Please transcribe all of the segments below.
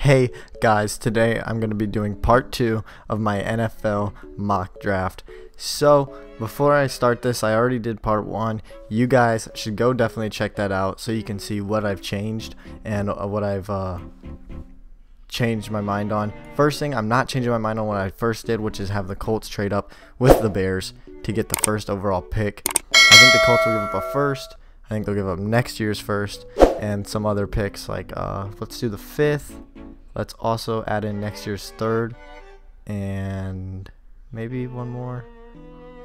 Hey guys, today I'm going to be doing part 2 of my NFL mock draft. So before I start this, I already did part 1. You guys should go definitely check that out so you can see what I've changed and what I've changed my mind on. First thing, I'm not changing my mind on what I first did, which is have the Colts trade up with the Bears to get the first overall pick. I think the Colts will give up a first. I think they'll give up next year's first and some other picks like let's do the 5th. Let's also add in next year's 3rd and maybe one more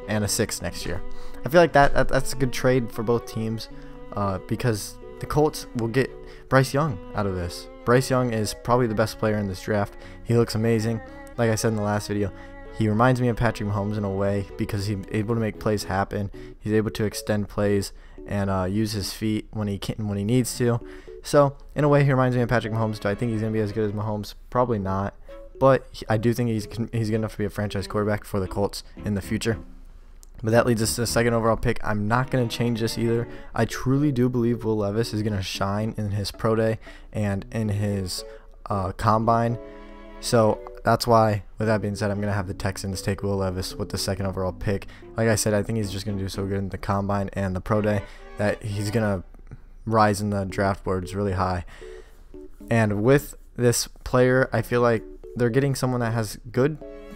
and a 6th next year. I feel like that's a good trade for both teams because the Colts will get Bryce Young out of this. Bryce Young is probably the best player in this draft. He looks amazing. Like I said in the last video, he reminds me of Patrick Mahomes in a way because he's able to make plays happen. He's able to extend plays and use his feet when he needs to. So in a way, he reminds me of Patrick Mahomes. Do I think he's gonna be as good as Mahomes? Probably not. But I do think he's good enough to be a franchise quarterback for the Colts in the future. But that leads us to the 2nd overall pick. I'm not going to change this either. I truly do believe Will Levis is going to shine in his pro day and in his combine. So that's why, with that being said, I'm going to have the Texans take Will Levis with the 2nd overall pick. Like I said, I think he's just going to do so good in the combine and the pro day that he's going to rise in the draft boards really high. And with this player, I feel like they're getting someone that has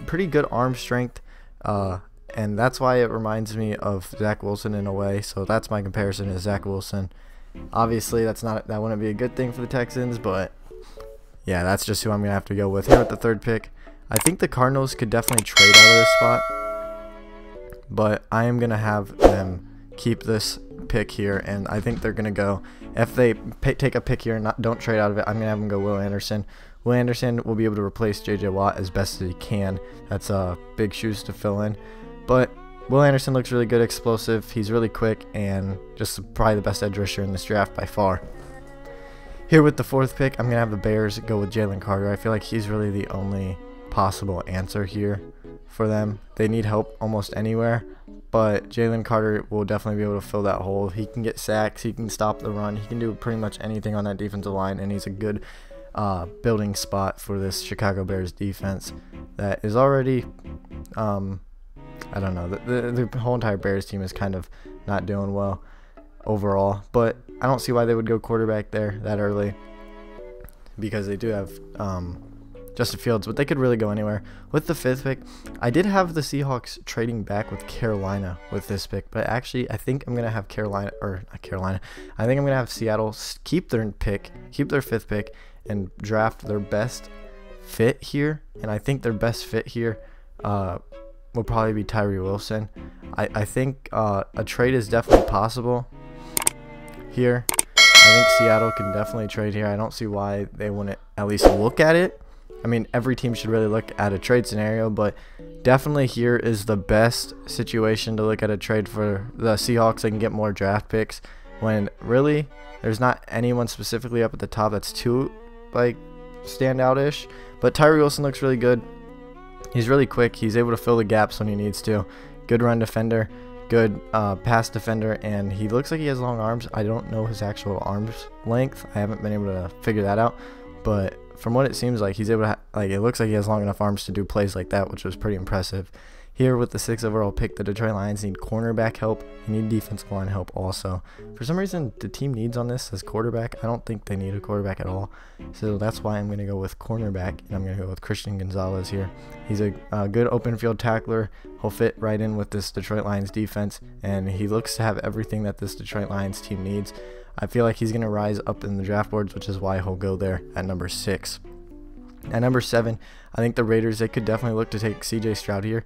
pretty good arm strength. And that's why it reminds me of Zach Wilson in a way. So that's my comparison to Zach Wilson. Obviously, that wouldn't be a good thing for the Texans, but yeah, that's just who I'm gonna have to go with here at the 3rd pick. I think the Cardinals could definitely trade out of this spot, but I am gonna have them keep this pick here, and I think they're gonna go. If they take a pick here and don't trade out of it, I'm gonna have them go Will Anderson. Will Anderson will be able to replace J.J. Watt as best as he can. That's big shoes to fill in. But Will Anderson looks really good, explosive. He's really quick and just probably the best edge rusher in this draft by far. Here with the 4th pick, I'm going to have the Bears go with Jalen Carter. I feel like he's really the only possible answer here for them. They need help almost anywhere, but Jalen Carter will definitely be able to fill that hole. He can get sacks, he can stop the run, he can do pretty much anything on that defensive line, and he's a good building spot for this Chicago Bears defense that is already I don't know, the whole entire Bears team is kind of not doing well overall, but I don't see why they would go quarterback there that early because they do have Justin Fields, but they could really go anywhere. With the 5th pick, I did have the Seahawks trading back with Carolina with this pick, but actually I think I'm going to have I think I'm going to have Seattle keep their 5th pick and draft their best fit here, and I think their best fit here will probably be Tyree Wilson. I think a trade is definitely possible here. I think Seattle can definitely trade here. I don't see why they wouldn't at least look at it. I mean, every team should really look at a trade scenario, but definitely here is the best situation to look at a trade for the Seahawks. They can get more draft picks when really there's not anyone specifically up at the top that's too like standout-ish. But Tyree Wilson looks really good. He's really quick. He's able to fill the gaps when he needs to. Good run defender, good pass defender, and he looks like he has long arms. I don't know his actual arms length. I haven't been able to figure that out, but from what it seems like, he's able to it looks like he has long enough arms to do plays like that, which was pretty impressive. Here with the 6th overall pick, the Detroit Lions need cornerback help. They need defensive line help also. For some reason, the team needs on this as quarterback. I don't think they need a quarterback at all. So that's why I'm going to go with cornerback, and I'm going to go with Christian Gonzalez here. He's a good open field tackler. He'll fit right in with this Detroit Lions defense, and he looks to have everything that this Detroit Lions team needs. I feel like he's going to rise up in the draft boards, which is why he'll go there at number 6. At number 7, I think the Raiders, they could definitely look to take C.J. Stroud here.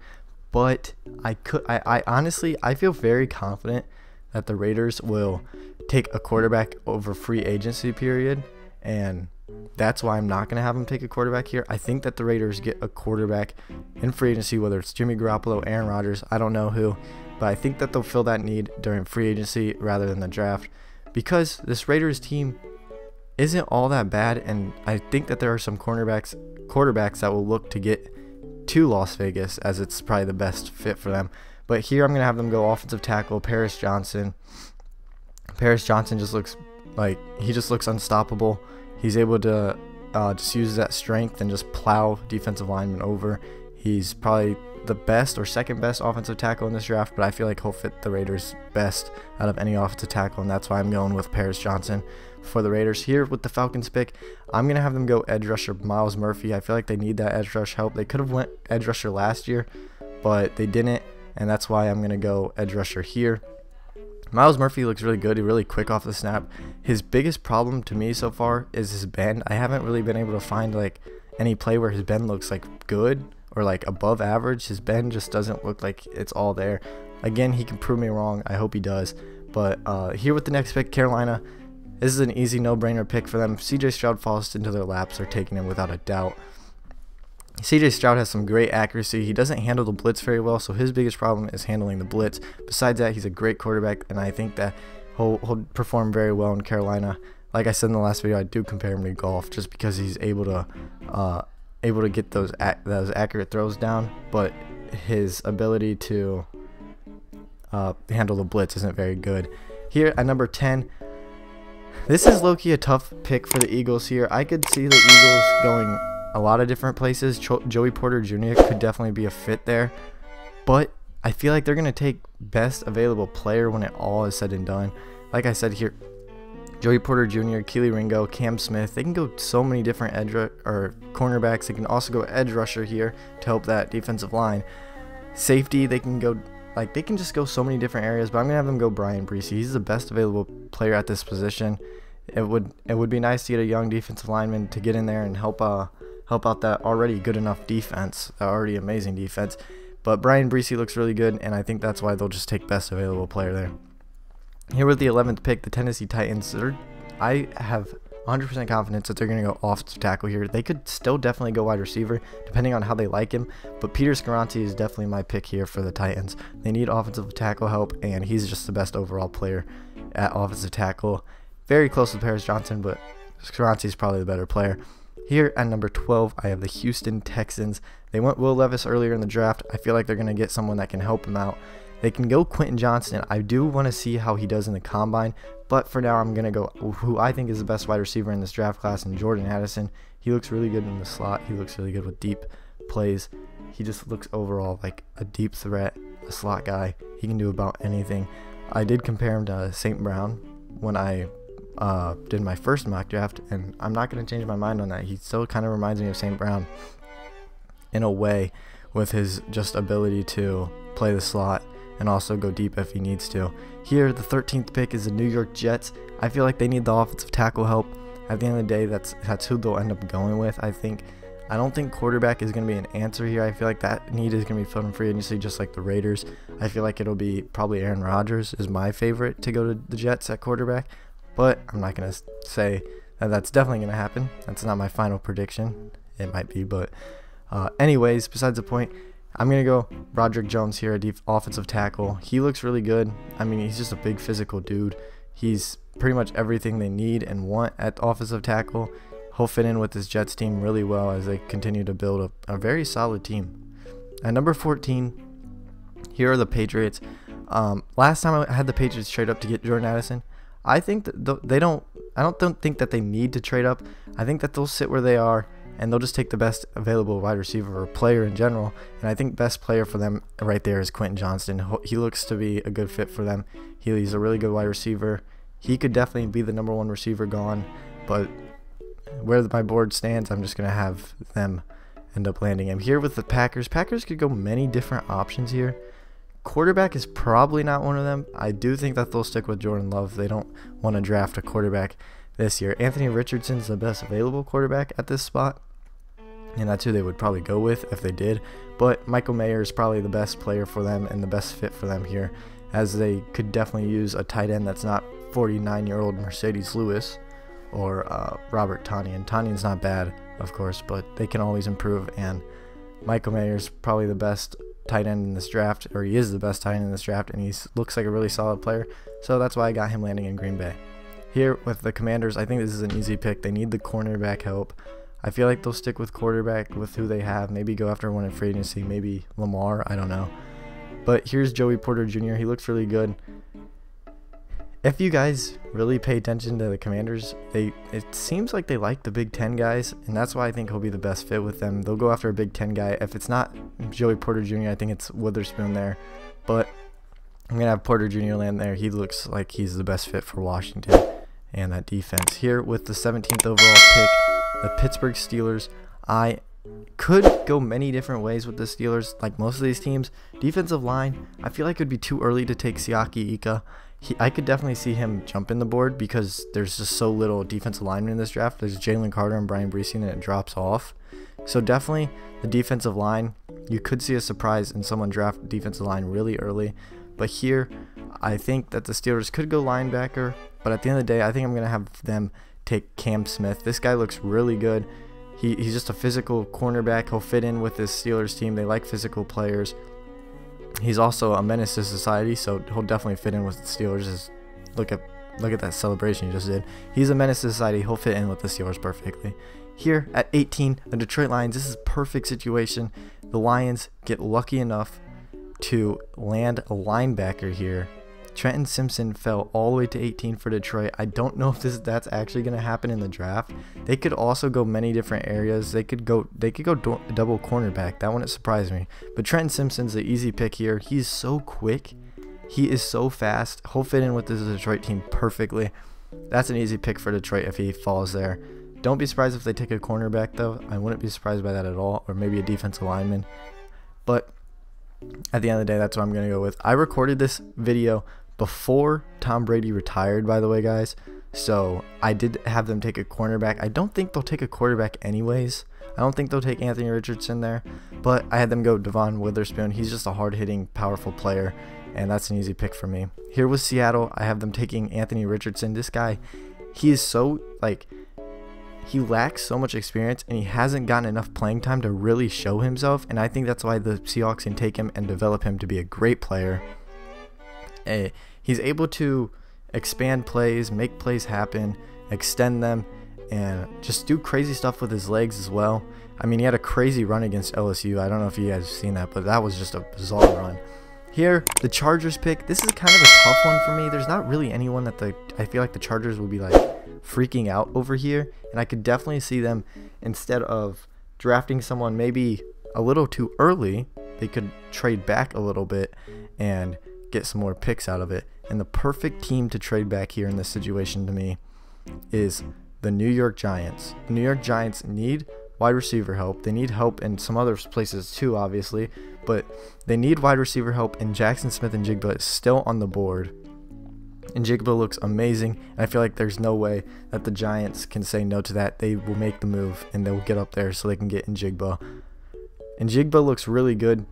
But I honestly feel very confident that the Raiders will take a quarterback over free agency period, and that's why I'm not going to have them take a quarterback here. I think that the Raiders get a quarterback in free agency, whether it's Jimmy Garoppolo, Aaron Rodgers, I don't know who, but I think that they'll fill that need during free agency rather than the draft because this Raiders team isn't all that bad, and I think that there are some quarterbacks that will look to get to Las Vegas as it's probably the best fit for them. But here I'm going to have them go offensive tackle Paris Johnson. Paris Johnson just looks like he looks unstoppable. He's able to just uses that strength and just plow defensive linemen over. He's probably the best or second best offensive tackle in this draft, but I feel like he'll fit the Raiders best out of any offensive tackle, and that's why I'm going with Paris Johnson for the Raiders. Here with the Falcons pick, I'm going to have them go edge rusher Myles Murphy. I feel like they need that edge rush help. They could have went edge rusher last year, but they didn't, and that's why I'm going to go edge rusher here. Myles Murphy looks really good. He's really quick off the snap. His biggest problem to me so far is his bend. I haven't really been able to find like any play where his bend looks like good or like above average. His bend just doesn't look like it's all there. Again, he can prove me wrong. I hope he does. But here with the next pick, Carolina, this is an easy no-brainer pick for them. CJ Stroud falls into their laps. They're taking him without a doubt. CJ Stroud has some great accuracy. He doesn't handle the blitz very well, so his biggest problem is handling the blitz. Besides that, he's a great quarterback, and I think that he'll perform very well in Carolina. Like I said in the last video, I do compare him to Goff just because he's able to get those accurate throws down, but his ability to handle the blitz isn't very good. Here at number 10, this is low-key a tough pick for the Eagles here. I could see the Eagles going a lot of different places. Joey Porter Jr. could definitely be a fit there, but I feel like they're going to take best available player when it all is said and done. Like I said here, Joey Porter Jr., Keely Ringo, Cam Smith, they can go so many different cornerbacks. They can also go edge rusher here to help that defensive line. Safety, they can go, like, they can just go so many different areas, but I'm going to have them go Brian Breesy. He's the best available player at this position. It would be nice to get a young defensive lineman to get in there and help out that already good enough defense, that already amazing defense. But Brian Breesy looks really good, and I think that's why they'll just take best available player there. Here with the 11th pick, the Tennessee Titans, I have 100% confidence that they're going to go offensive tackle here. They could still definitely go wide receiver, depending on how they like him, but Peter Skoronski is definitely my pick here for the Titans. They need offensive tackle help, and he's just the best overall player at offensive tackle. Very close to Paris Johnson, but Skoronski is probably the better player. Here at number 12, I have the Houston Texans. They went Will Levis earlier in the draft. I feel like they're going to get someone that can help him out. They can go Quentin Johnston. I do want to see how he does in the combine, but for now I'm going to go who I think is the best wide receiver in this draft class, and Jordan Addison. He looks really good in the slot. He looks really good with deep plays. He just looks overall like a deep threat, a slot guy. He can do about anything. I did compare him to St. Brown when I did my first mock draft, and I'm not going to change my mind on that. He still kind of reminds me of St. Brown in a way, with his just ability to play the slot and also go deep if he needs to. Here, the 13th pick is the New York Jets. I feel like they need the offensive tackle help. At the end of the day, that's who they'll end up going with. I don't think quarterback is going to be an answer here. I feel like that need is going to be filled in free agency, just like the Raiders. I feel like it'll be probably Aaron Rodgers is my favorite to go to the Jets at quarterback, but I'm not going to say that that's definitely going to happen. That's not my final prediction. It might be, but anyways, besides the point, I'm going to go Broderick Jones here, offensive tackle. He looks really good. I mean, he's just a big physical dude. He's pretty much everything they need and want at offensive tackle. He'll fit in with this Jets team really well as they continue to build a very solid team. At number 14, here are the Patriots. Last time I had the Patriots trade up to get Jordan Addison. I think that I don't think that they need to trade up. I think that they'll sit where they are, and they'll just take the best available wide receiver or player in general. And I think best player for them right there is Quentin Johnston. He looks to be a good fit for them. He's a really good wide receiver. He could definitely be the number one receiver gone, but where my board stands, I'm just going to have them end up landing him. Here with the Packers. Packers could go many different options here. Quarterback is probably not one of them. I do think that they'll stick with Jordan Love. They don't want to draft a quarterback this year. Anthony Richardson's the best available quarterback at this spot, and that's who they would probably go with if they did. But Michael Mayer is probably the best player for them and the best fit for them here, as they could definitely use a tight end that's not 49-year-old Mercedes Lewis or Robert Tonyan. Tonyan's not bad, of course, but they can always improve, and Michael Mayer's probably the best tight end in this draft, or he is the best tight end in this draft, and he looks like a really solid player, so that's why I got him landing in Green Bay. Here with the Commanders, I think this is an easy pick. They need the cornerback help. I feel like they'll stick with quarterback with who they have, maybe go after one in free agency, maybe Lamar, I don't know. But here's Joey Porter Jr. He looks really good. If you guys really pay attention to the Commanders, it seems like they like the Big Ten guys, and that's why I think he'll be the best fit with them. They'll go after a Big Ten guy. If it's not Joey Porter Jr., I think it's Witherspoon there. But I'm going to have Porter Jr. land there. He looks like he's the best fit for Washington and that defense. Here with the 17th overall pick, the Pittsburgh Steelers. I could go many different ways with the Steelers, like most of these teams. Defensive line, I feel like it would be too early to take Siaki Ika. I could definitely see him jump in the board because there's just so little defensive linemen in this draft. There's Jalen Carter and Brian Breesing, and it drops off. So definitely the defensive line, you could see a surprise and someone draft defensive line really early. But here, I think that the Steelers could go linebacker. But at the end of the day, I think I'm going to have them take Cam Smith. This guy looks really good. He's just a physical cornerback. He'll fit in with this Steelers team. They like physical players. He's also a menace to society, so he'll definitely fit in with the Steelers. Just look at that celebration he just did. He's a menace to society. He'll fit in with the Steelers perfectly. Here at 18, the Detroit Lions. This is a perfect situation. The Lions get lucky enough to land a linebacker here. Trenton Simpson fell all the way to 18 for Detroit. I don't know if that's actually going to happen in the draft. They could also go many different areas. They could go double cornerback. That wouldn't surprise me. But Trenton Simpson's the easy pick here. He's so quick. He is so fast. He'll fit in with this Detroit team perfectly. That's an easy pick for Detroit if he falls there. Don't be surprised if they take a cornerback though. I wouldn't be surprised by that at all, or maybe a defensive lineman. But at the end of the day, that's what I'm going to go with. I recorded this video before Tom Brady retired, by the way, guys. So I did have them take a cornerback. I don't think they'll take a quarterback anyways. I don't think they'll take Anthony Richardson there. But I had them go Devon Witherspoon. He's just a hard-hitting, powerful player. And that's an easy pick for me. Here with Seattle, I have them taking Anthony Richardson. This guy, he is so, he lacks so much experience, and he hasn't gotten enough playing time to really show himself. And I think that's why the Seahawks can take him and develop him to be a great player. He's able to expand plays, make plays happen, extend them, and just do crazy stuff with his legs as well. I mean, he had a crazy run against LSU. I don't know if you guys have seen that, but that was just a bizarre run. Here, the Chargers pick. This is kind of a tough one for me. There's not really anyone that I feel like the Chargers would be freaking out over here, and I could definitely see them, instead of drafting someone maybe a little too early, they could trade back a little bit and get some more picks out of it. And the perfect team to trade back here in this situation to me is the New York Giants. The New York Giants need wide receiver help. They need help in some other places too, obviously, but they need wide receiver help, and Jackson Smith-Njigba is still on the board. And Njigba looks amazing, and I feel like there's no way that the Giants can say no to that. They will make the move, and they will get up there so they can get Njigba. And Njigba looks really good.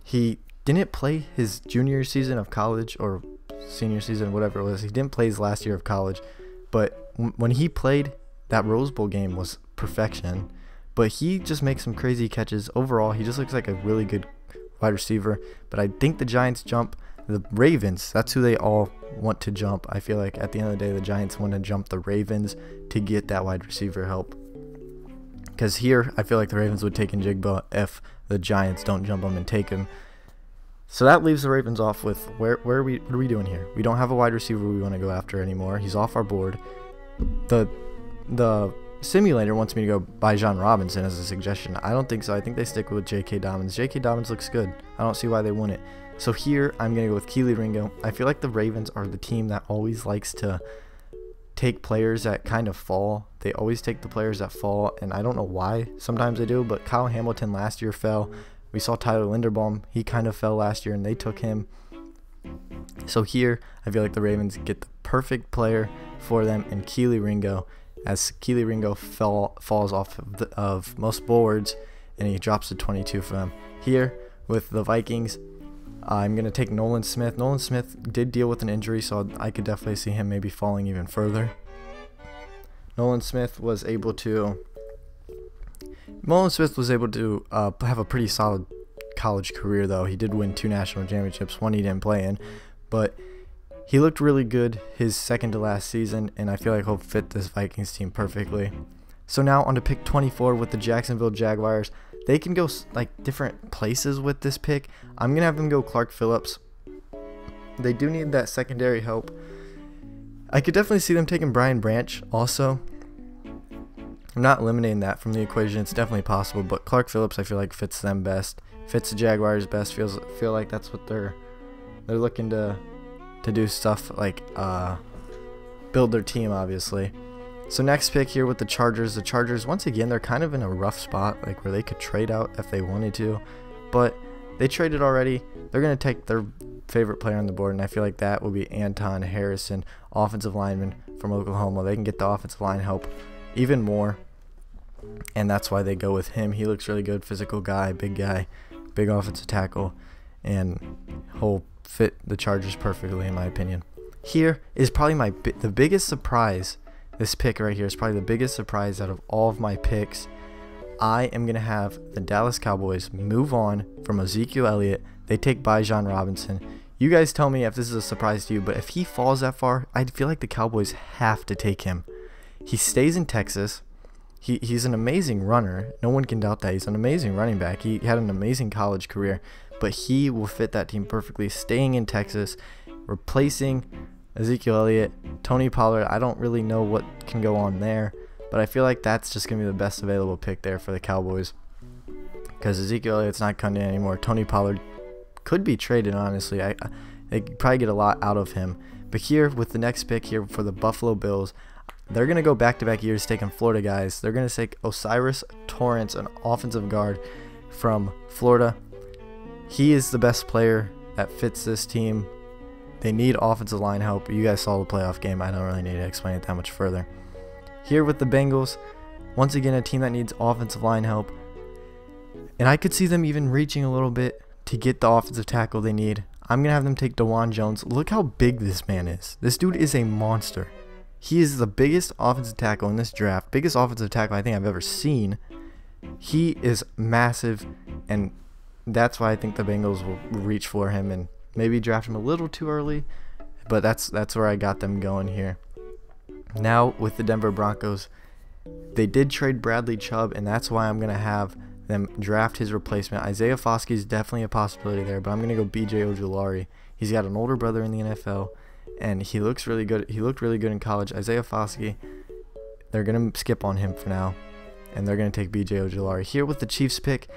He didn't play his junior season of college, or senior season, whatever it was. He didn't play his last year of college, but when he played, that Rose Bowl game was perfection. But he just makes some crazy catches. Overall, he just looks like a really good wide receiver. But I think the Giants jump the Ravens. That's who they all want to jump. I feel like at the end of the day, the Giants want to jump the Ravens to get that wide receiver help. Because here, I feel like the Ravens would take Njigba if the Giants don't jump him and take him. So that leaves the Ravens off with what are we doing here? We don't have a wide receiver we want to go after anymore. He's off our board. The simulator wants me to go buy John Robinson as a suggestion. I don't think so. I think they stick with J.K. Dobbins. J.K. Dobbins looks good. I don't see why they wouldn't. So here, I'm going to go with Keely Ringo. I feel like the Ravens are the team that always likes to take players that kind of fall. They always take the players that fall, and I don't know why. Sometimes they do, but Kyle Hamilton last year fell. We saw Tyler Linderbaum. He kind of fell last year, and they took him. So here, I feel like the Ravens get the perfect player for them in Keely Ringo, as Keely Ringo falls off of most boards, and he drops to 22 for them. Here, with the Vikings, I'm going to take Nolan Smith. Nolan Smith did deal with an injury, so I could definitely see him maybe falling even further. Nolan Smith was able to have a pretty solid college career, though. He did win 2 national championships, one he didn't play in, but he looked really good his second to last season, and I feel like he'll fit this Vikings team perfectly. So now on to pick 24 with the Jacksonville Jaguars. They can go different places with this pick. I'm going to have them go Clark Phillips. They do need that secondary help. I could definitely see them taking Brian Branch also. I'm not eliminating that from the equation. It's definitely possible, but Clark Phillips I feel like fits them best. Fits the Jaguars best. Feel like that's what they're looking to do, stuff like build their team, obviously. So next pick here with the Chargers. The Chargers, once again, they're kind of in a rough spot, like where they could trade out if they wanted to, but they traded already. They're going to take their favorite player on the board, and I feel like that will be Anton Harrison, offensive lineman from Oklahoma. They can get the offensive line help even more, and that's why they go with him. He looks really good, physical guy, big offensive tackle, and he'll fit the Chargers perfectly in my opinion. Here is probably the biggest surprise. This pick right here is probably the biggest surprise out of all of my picks. I am going to have the Dallas Cowboys move on from Ezekiel Elliott. They take Bijan Robinson. You guys tell me if this is a surprise to you, but if he falls that far, I feel like the Cowboys have to take him. He stays in Texas. He's an amazing runner. No one can doubt that. He's an amazing running back. He had an amazing college career, but he will fit that team perfectly, staying in Texas, replacing Ezekiel Elliott, Tony Pollard. I don't really know what can go on there, but I feel like that's just going to be the best available pick there for the Cowboys, because Ezekiel Elliott's not coming in anymore. Tony Pollard could be traded, honestly. They could probably get a lot out of him. But here, with the next pick here for the Buffalo Bills, they're going to go back-to-back years taking Florida guys. They're going to take Osiris Torrance, an offensive guard from Florida. He is the best player that fits this team. They need offensive line help. You guys saw the playoff game. I don't really need to explain it that much further. Here with the Bengals, once again, a team that needs offensive line help. And I could see them even reaching a little bit to get the offensive tackle they need. I'm going to have them take DeJuan Jones. Look how big this man is. This dude is a monster. He is the biggest offensive tackle in this draft. Biggest offensive tackle I think I've ever seen. He is massive, and that's why I think the Bengals will reach for him and maybe draft him a little too early, but that's where I got them going here. Now with the Denver Broncos, they did trade Bradley Chubb, and that's why I'm going to have them draft his replacement. Isaiah Foskey is definitely a possibility there, but I'm going to go B.J. Ojulari. He's got an older brother in the NFL, and he looks really good. He looked really good in college. Isaiah Foskey, they're going to skip on him for now, and they're going to take B.J. Ojulari. Here with the Chiefs pick,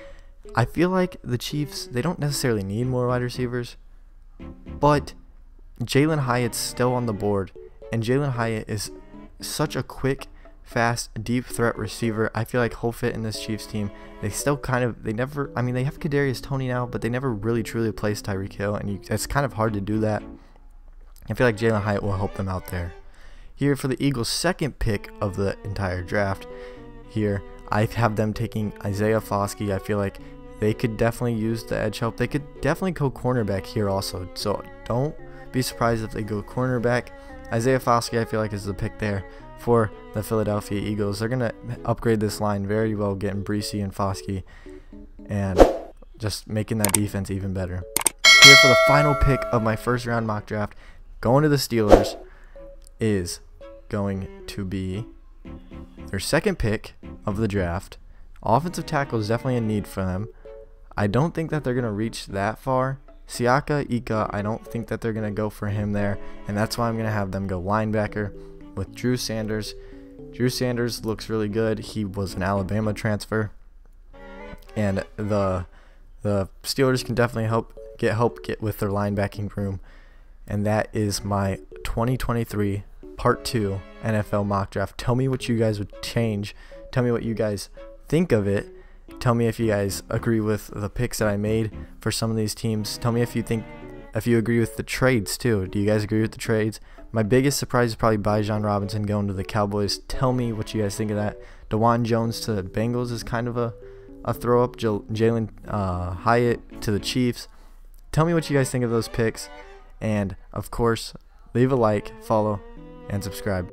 I feel like the Chiefs, they don't necessarily need more wide receivers, but Jalen Hyatt's still on the board, and Jalen Hyatt is such a quick, fast, deep threat receiver. I feel like he'll fit in this Chiefs team. They still they have Kadarius Toney now, but they never really truly replaced Tyreek Hill, and it's kind of hard to do that. I feel like Jalen Hyatt will help them out there. Here for the Eagles' second pick of the entire draft, here I have them taking Isaiah Foskey. I feel like they could definitely use the edge help. They could definitely go cornerback here also, so don't be surprised if they go cornerback. Isaiah Foskey I feel like is the pick there for the Philadelphia Eagles. They're going to upgrade this line very well, getting Breesy and Foskey and just making that defense even better. Here for the final pick of my first round mock draft, going to the Steelers, is going to be their second pick of the draft. Offensive tackle is definitely a need for them. I don't think that they're going to reach that far. Siaka Ika, I don't think that they're going to go for him there, and that's why I'm going to have them go linebacker with Drew Sanders. Drew Sanders looks really good. He was an Alabama transfer, and the Steelers can definitely get with their linebacking room, and that is my 2023 Part 2 NFL mock draft. Tell me what you guys would change. Tell me what you guys think of it. Tell me if you guys agree with the picks that I made for some of these teams. Tell me if you agree with the trades too. Do you guys agree with the trades? My biggest surprise is probably Bijan Robinson going to the Cowboys. Tell me what you guys think of that. DeJuan Jones to the Bengals is kind of a throw up. Jalen Hyatt to the Chiefs. Tell me what you guys think of those picks. And of course, leave a like, follow, and subscribe.